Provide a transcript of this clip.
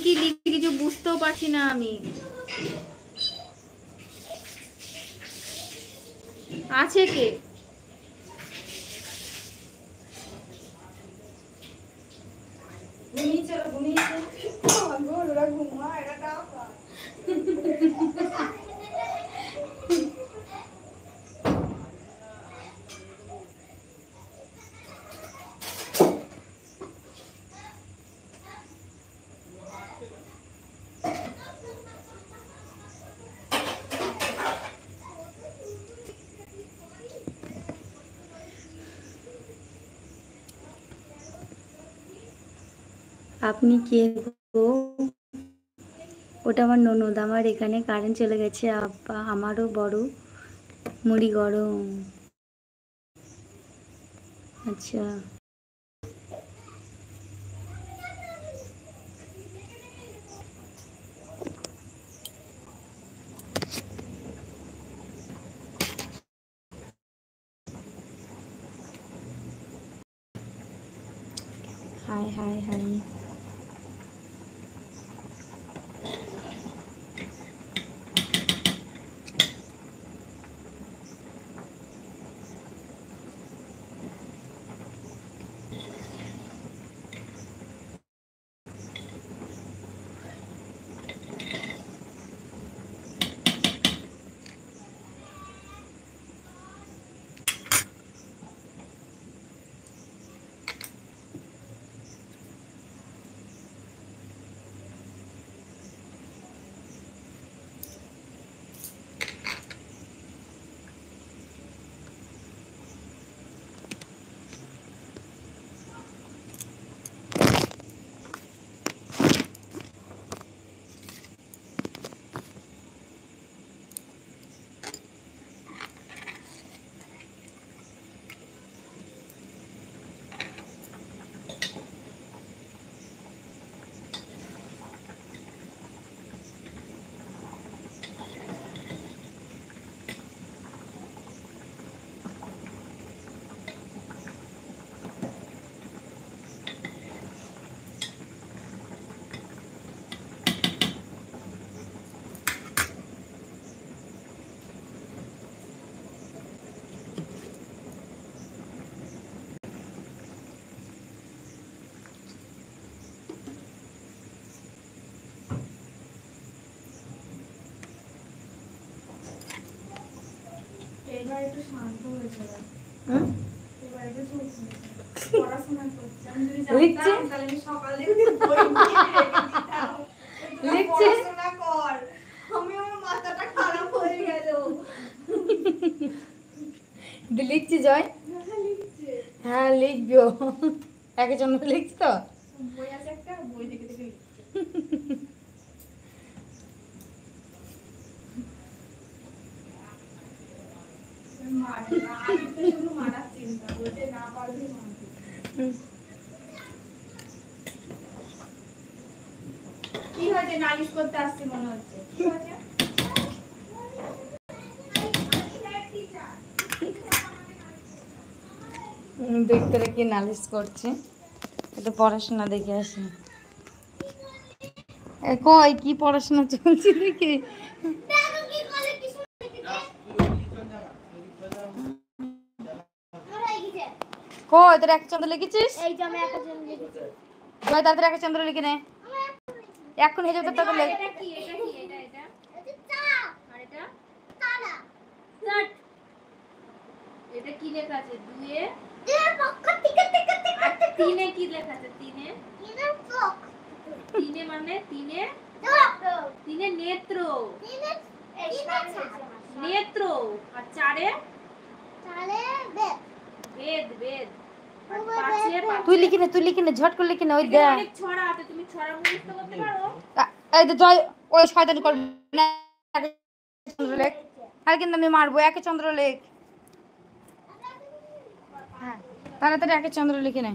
কি লিখি কিছু বুঝতেও পারছি না আমি। আছে কে? আপনি কে গো? ওটা আমার ননদ। আমার এখানে কারেন্ট চলে গেছে, আব্বা আমারও বড় মুড়ি গরম। আচ্ছা হাই হাই হাই। এবার একটু শান্ত হয়েছে। এবার একটু পড়াশোনা করছে। আমি যদি জানতাম তাহলে আমি সকালে বই লিখতে পড়াশোনা কর। আমি আমার মাথাটা খারাপ হয়ে গেল। লিখছি জয়? হ্যাঁ লিখবো। একে জন্য লিখছি তো। বই আছে একটা, বই দেখে দেখে লিখছি। কি হয়েছে? নালিশ করতে আসছে মনে হচ্ছে। কি হয়েছে? দেখতে কি নালিশ করছে, এটা পড়াশোনা দেখে আসি। কই কি পড়াশোনা চলছে দেখি। কই তোর এক চন্দ্র লিখেছিস? এই যে আমি এক চন্দ্র লিখেছি। কই তাড়াতাড়ি এক চন্দ্র লিখে নে। এখন এই যে তো তোকে লেখ। এটা কি? এটা কি? এটা এটা চা। আর এটা তারা স্টার্ট। এটা কি লেখা আছে? দুয়ে এর পক্ষ থেকে তিনে কি লেখা আছে? তিনে তিনে চোখ। তিনে মানে তিনে চোখ। তিনে নেত্র। তিনে নেত্র। আর চারে চারে বেদ। বেদ বেদ। তুই লিখি না ঝট করে লিখি না। ওই দেখ অনেক ছড়া আছে, তুমি ছড়া মুখস্থ করতে পারো? এই তো জয় ওই শয়তানি করবে না। চন্দ্র লেখ। আর কিন্তু আমি মারবো। একে চন্দ্র লেখ। হ্যাঁ তাড়াতাড়ি একে চন্দ্র লিখে নে।